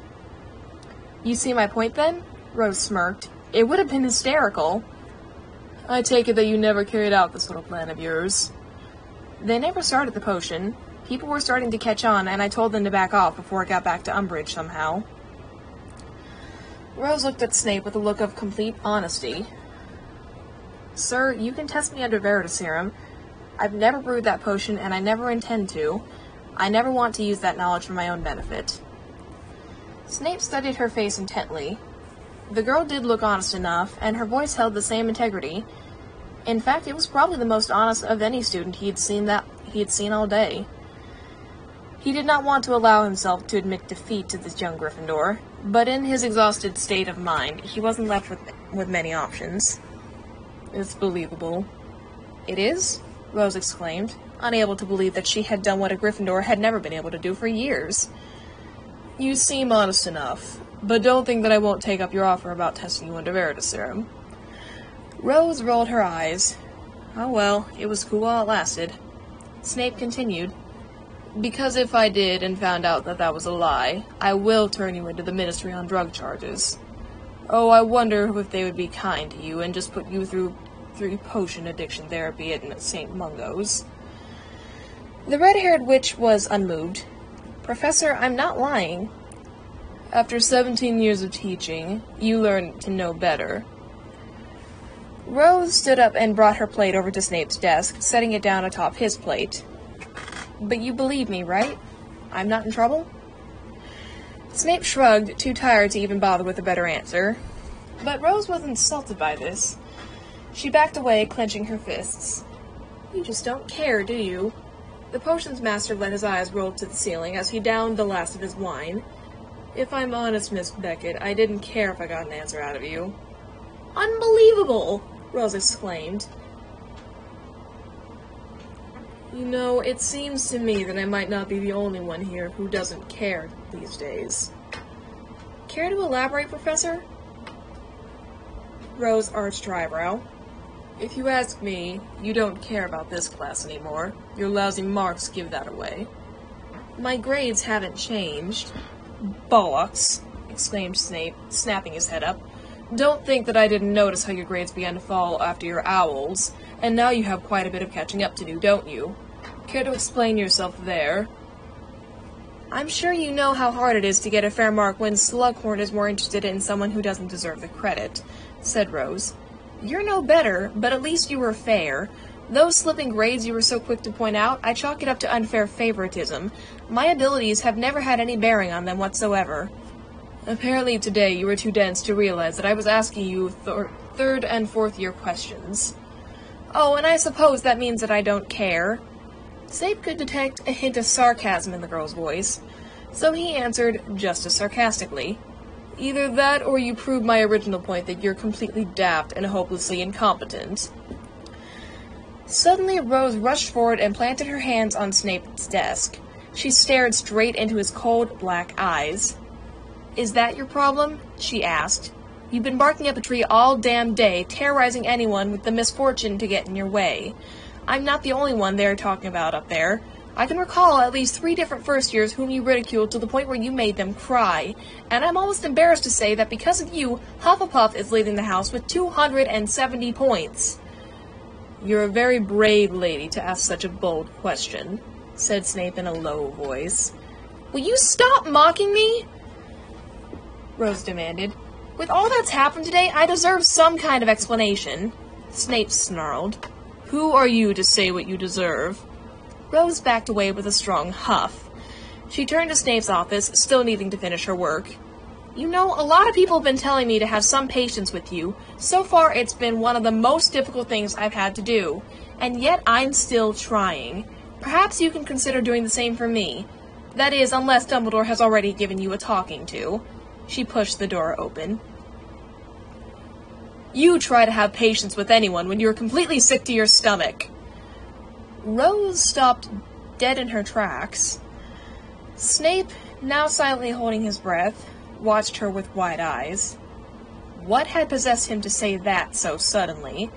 "You see my point, then?" Rose smirked. "It would have been hysterical." "I take it that you never carried out this little plan of yours." "They never started the potion. People were starting to catch on, and I told them to back off before it got back to Umbridge somehow." Rose looked at Snape with a look of complete honesty. "Sir, you can test me under Veritaserum. I've never brewed that potion, and I never intend to. I never want to use that knowledge for my own benefit." Snape studied her face intently. The girl did look honest enough, and her voice held the same integrity. In fact, it was probably the most honest of any student he had seen all day. He did not want to allow himself to admit defeat to this young Gryffindor, but in his exhausted state of mind, he wasn't left with many options. "It's believable." "It is?" Rose exclaimed, unable to believe that she had done what a Gryffindor had never been able to do for years. "You seem honest enough, but don't think that I won't take up your offer about testing you under Veritaserum." Rose rolled her eyes. "Oh well, it was cool while it lasted." Snape continued, "Because if I did and found out that that was a lie, I will turn you into the Ministry on drug charges. Oh, I wonder if they would be kind to you and just put you through potion addiction therapy at St. Mungo's." The red-haired witch was unmoved. "Professor, I'm not lying." "After 17 years of teaching, you learn to know better." Rose stood up and brought her plate over to Snape's desk, setting it down atop his plate. "But you believe me, right? I'm not in trouble?" Snape shrugged, too tired to even bother with a better answer. But Rose was insulted by this. She backed away, clenching her fists. "You just don't care, do you?" The potions master let his eyes roll to the ceiling as he downed the last of his wine. "If I'm honest, Miss Beckett, I didn't care if I got an answer out of you." "Unbelievable!" Rose exclaimed. "You know, it seems to me that I might not be the only one here who doesn't care these days." "Care to elaborate, Professor?" Rose arched her eyebrow. "If you ask me, you don't care about this class anymore. Your lousy marks give that away." "My grades haven't changed." "Bollocks!" exclaimed Snape, snapping his head up. "Don't think that I didn't notice how your grades began to fall after your owls, and now you have quite a bit of catching up to do, don't you? Care to explain yourself there?" "I'm sure you know how hard it is to get a fair mark when Slughorn is more interested in someone who doesn't deserve the credit," said Rose. "You're no better, but at least you were fair. Those slipping grades you were so quick to point out, I chalk it up to unfair favoritism. My abilities have never had any bearing on them whatsoever." "Apparently today you were too dense to realize that I was asking you third and fourth year questions." "Oh, and I suppose that means that I don't care." Snape could detect a hint of sarcasm in the girl's voice, so he answered just as sarcastically. "Either that or you prove my original point that you're completely daft and hopelessly incompetent." Suddenly, Rose rushed forward and planted her hands on Snape's desk. She stared straight into his cold, black eyes. "Is that your problem?" she asked. "You've been barking up a tree all damn day, terrorizing anyone with the misfortune to get in your way. I'm not the only one they're talking about up there. I can recall at least 3 different first years whom you ridiculed to the point where you made them cry. And I'm almost embarrassed to say that because of you, Hufflepuff is leading the house with 270 points. You're a very brave lady to ask such a bold question, said Snape in a low voice. Will you stop mocking me? Rose demanded. With all that's happened today, I deserve some kind of explanation. Snape snarled. Who are you to say what you deserve? Rose backed away with a strong huff. She turned to Snape's office, still needing to finish her work. You know, a lot of people have been telling me to have some patience with you. So far, it's been one of the most difficult things I've had to do. And yet, I'm still trying. Perhaps you can consider doing the same for me. That is, unless Dumbledore has already given you a talking to. She pushed the door open. You try to have patience with anyone when you're completely sick to your stomach. Rose stopped dead in her tracks. Snape, now silently holding his breath, watched her with wide eyes. What had possessed him to say that so suddenly?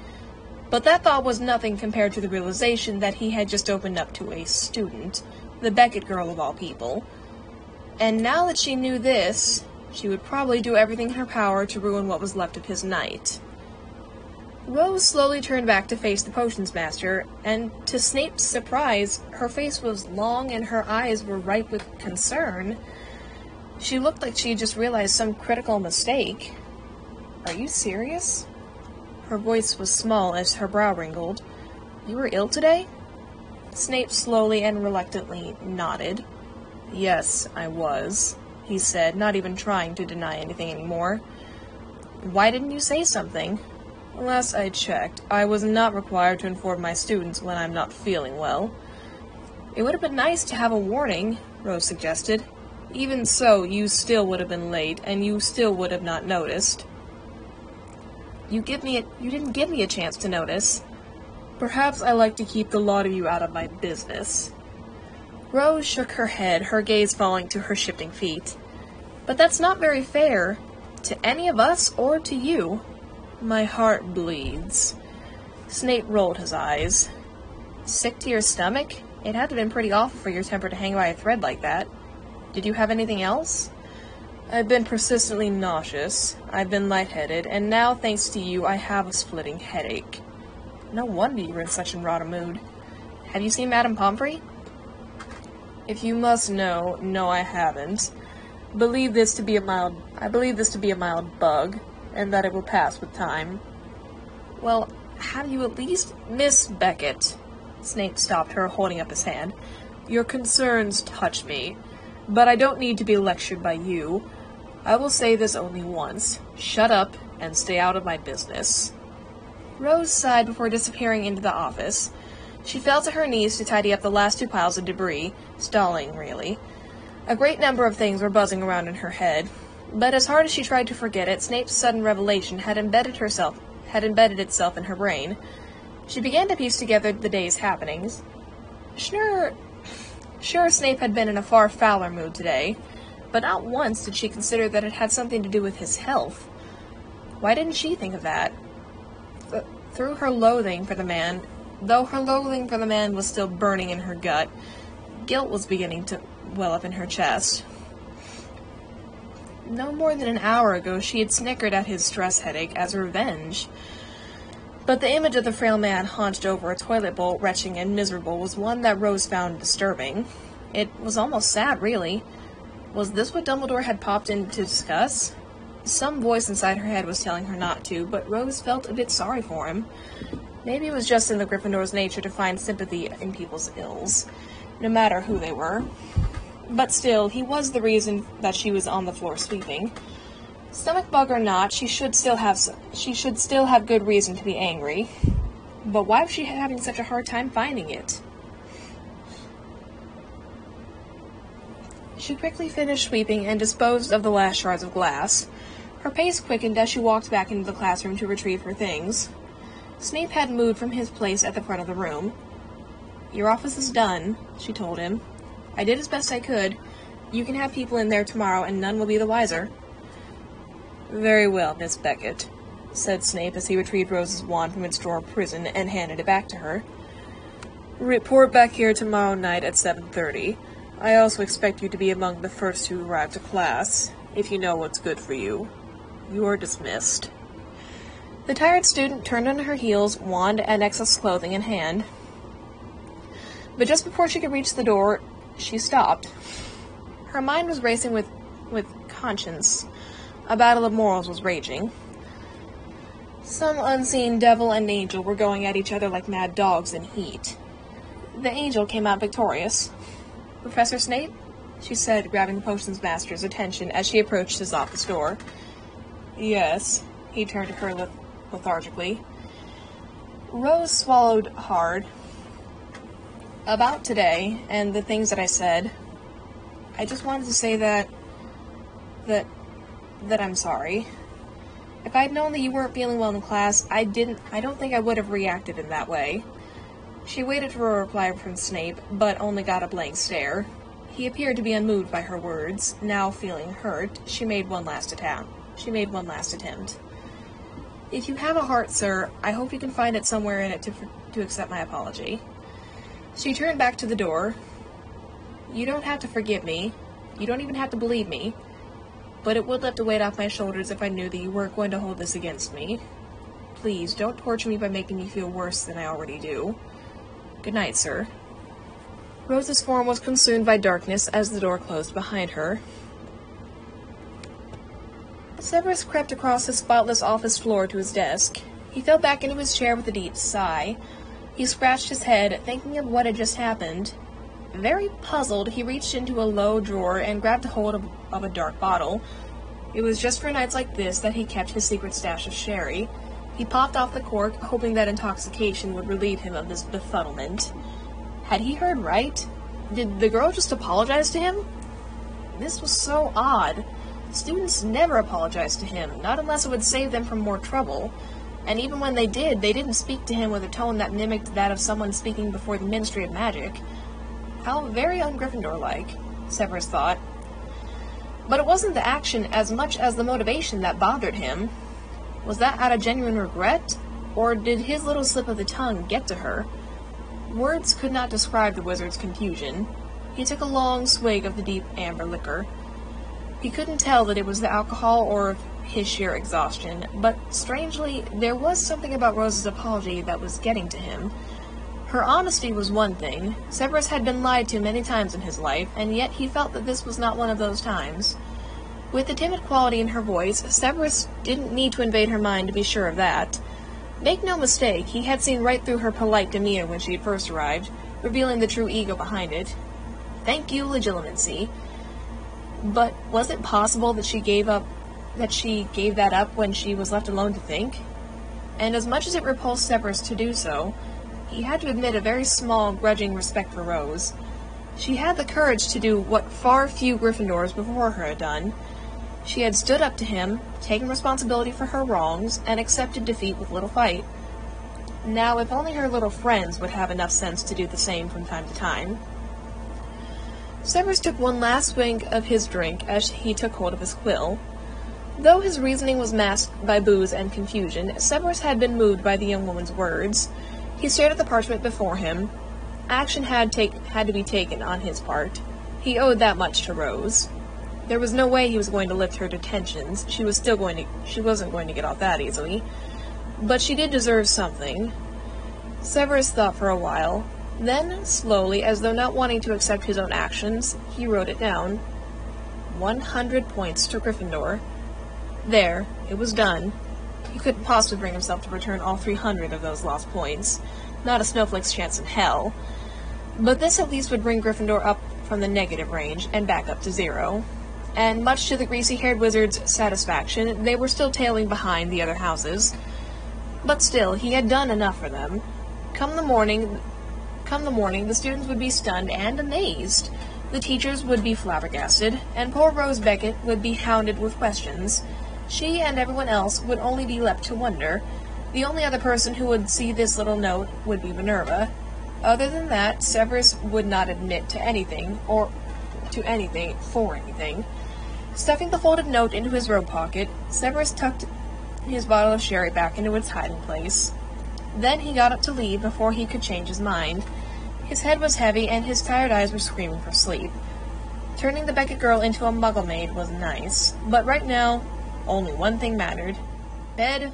But that thought was nothing compared to the realization that he had just opened up to a student, the Beckett girl of all people. And now that she knew this, she would probably do everything in her power to ruin what was left of his night. Rose slowly turned back to face the potions master, and to Snape's surprise, her face was long and her eyes were ripe with concern. She looked like she had just realized some critical mistake. Are you serious? Her voice was small as her brow wrinkled. You were ill today? Snape slowly and reluctantly nodded. Yes, I was, he said, not even trying to deny anything anymore. Why didn't you say something? Last I checked, I was not required to inform my students when I'm not feeling well. It would have been nice to have a warning, Rose suggested. Even so, you still would have been late, and you still would have not noticed. You didn't give me a chance to notice. Perhaps I like to keep the lot of you out of my business. Rose shook her head, her gaze falling to her shifting feet. But that's not very fair, to any of us or to you. My heart bleeds. Snape rolled his eyes. Sick to your stomach? It had to have been pretty awful for your temper to hang by a thread like that. Did you have anything else? I've been persistently nauseous, I've been lightheaded, and now, thanks to you, I have a splitting headache. No wonder you were in such a rotten mood. Have you seen Madame Pomfrey? If you must know, no I haven't. I believe this to be a mild bug, and that it will pass with time. Well, have you at least... Miss Beckett, Snape stopped her, holding up his hand. Your concerns touch me, but I don't need to be lectured by you. I will say this only once. Shut up and stay out of my business. Rose sighed before disappearing into the office. She fell to her knees to tidy up the last 2 piles of debris, stalling, really. A great number of things were buzzing around in her head, but as hard as she tried to forget it, Snape's sudden revelation had embedded itself in her brain. She began to piece together the day's happenings. Sure, Snape had been in a far fouler mood today, but not once did she consider that it had something to do with his health. Why didn't she think of that? Though her loathing for the man was still burning in her gut, guilt was beginning to well up in her chest. No more than an hour ago she had snickered at his stress headache as revenge. But the image of the frail man hunched over a toilet bowl, retching and miserable, was one that Rose found disturbing. It was almost sad, really. Was this what Dumbledore had popped in to discuss? Some voice inside her head was telling her not to, but Rose felt a bit sorry for him. Maybe it was just in the Gryffindor's nature to find sympathy in people's ills, no matter who they were. But still, he was the reason that she was on the floor sweeping. Stomach bug or not, she should still have good reason to be angry. But why was she having such a hard time finding it? She quickly finished sweeping and disposed of the last shards of glass. Her pace quickened as she walked back into the classroom to retrieve her things. Snape had moved from his place at the front of the room. Your office is done, she told him. I did as best I could. You can have people in there tomorrow, and none will be the wiser. Very well, Miss Beckett, said Snape as he retrieved Rose's wand from its drawer prison and handed it back to her. Report back here tomorrow night at 7:30. I also expect you to be among the first to arrive to class, if you know what's good for you. You are dismissed." The tired student turned on her heels, wand and excess clothing in hand. But just before she could reach the door, she stopped. Her mind was racing with conscience. A battle of morals was raging. Some unseen devil and angel were going at each other like mad dogs in heat. The angel came out victorious. "Professor Snape?" she said, grabbing the potions master's attention as she approached his office door. "Yes," he turned to her lethargically. Rose swallowed hard. "About today, and the things that I said, I just wanted to say that I'm sorry. If I'd known that you weren't feeling well in class, I don't think I would have reacted in that way." She waited for a reply from Snape, but only got a blank stare. He appeared to be unmoved by her words. Now, feeling hurt, she made one last attempt. "If you have a heart, sir, I hope you can find it somewhere in it to accept my apology." She turned back to the door. "You don't have to forgive me. You don't even have to believe me. But it would lift a weight off my shoulders if I knew that you weren't going to hold this against me. Please, don't torture me by making me feel worse than I already do. Good night, sir." Rose's form was consumed by darkness as the door closed behind her. Severus crept across the spotless office floor to his desk. He fell back into his chair with a deep sigh. He scratched his head, thinking of what had just happened. Very puzzled, he reached into a low drawer and grabbed a hold of a dark bottle. It was just for nights like this that he kept his secret stash of sherry. He popped off the cork, hoping that intoxication would relieve him of this befuddlement. Had he heard right? Did the girl just apologize to him? This was so odd. Students never apologized to him, not unless it would save them from more trouble. And even when they did, they didn't speak to him with a tone that mimicked that of someone speaking before the Ministry of Magic. How very un-Gryffindor-like, Severus thought. But it wasn't the action as much as the motivation that bothered him. Was that out of genuine regret? Or did his little slip of the tongue get to her? Words could not describe the wizard's confusion. He took a long swig of the deep amber liquor. He couldn't tell that it was the alcohol or his sheer exhaustion, but strangely, there was something about Rose's apology that was getting to him. Her honesty was one thing. Severus had been lied to many times in his life, and yet he felt that this was not one of those times. With the timid quality in her voice, Severus didn't need to invade her mind to be sure of that. Make no mistake, he had seen right through her polite demeanor when she had first arrived, revealing the true ego behind it. Thank you, legitimacy. But was it possible that she gave that up when she was left alone to think? And as much as it repulsed Severus to do so, he had to admit a very small, grudging respect for Rose. She had the courage to do what far few Gryffindors before her had done. She had stood up to him, taken responsibility for her wrongs, and accepted defeat with little fight. Now, if only her little friends would have enough sense to do the same from time to time. Severus took one last swig of his drink as he took hold of his quill. Though his reasoning was masked by booze and confusion, Severus had been moved by the young woman's words. He stared at the parchment before him. Action had to be taken on his part. He owed that much to Rose. There was no way he was going to lift her detentions. She wasn't going to get off that easily. But she did deserve something. Severus thought for a while. Then, slowly, as though not wanting to accept his own actions, he wrote it down. 100 points to Gryffindor. There, it was done. He couldn't possibly bring himself to return all 300 of those lost points. Not a snowflake's chance in hell. But this at least would bring Gryffindor up from the negative range and back up to 0. And much to the greasy-haired wizard's satisfaction, they were still tailing behind the other houses. But still, he had done enough for them. Come the morning, the students would be stunned and amazed. The teachers would be flabbergasted, and poor Rose Beckett would be hounded with questions. She and everyone else would only be left to wonder. The only other person who would see this little note would be Minerva. Other than that, Severus would not admit to anything, or to anything, for anything. Stuffing the folded note into his robe pocket, Severus tucked his bottle of sherry back into its hiding place. Then he got up to leave before he could change his mind. His head was heavy, and his tired eyes were screaming for sleep. Turning the Beckett girl into a muggle maid was nice, but right now, only one thing mattered: bed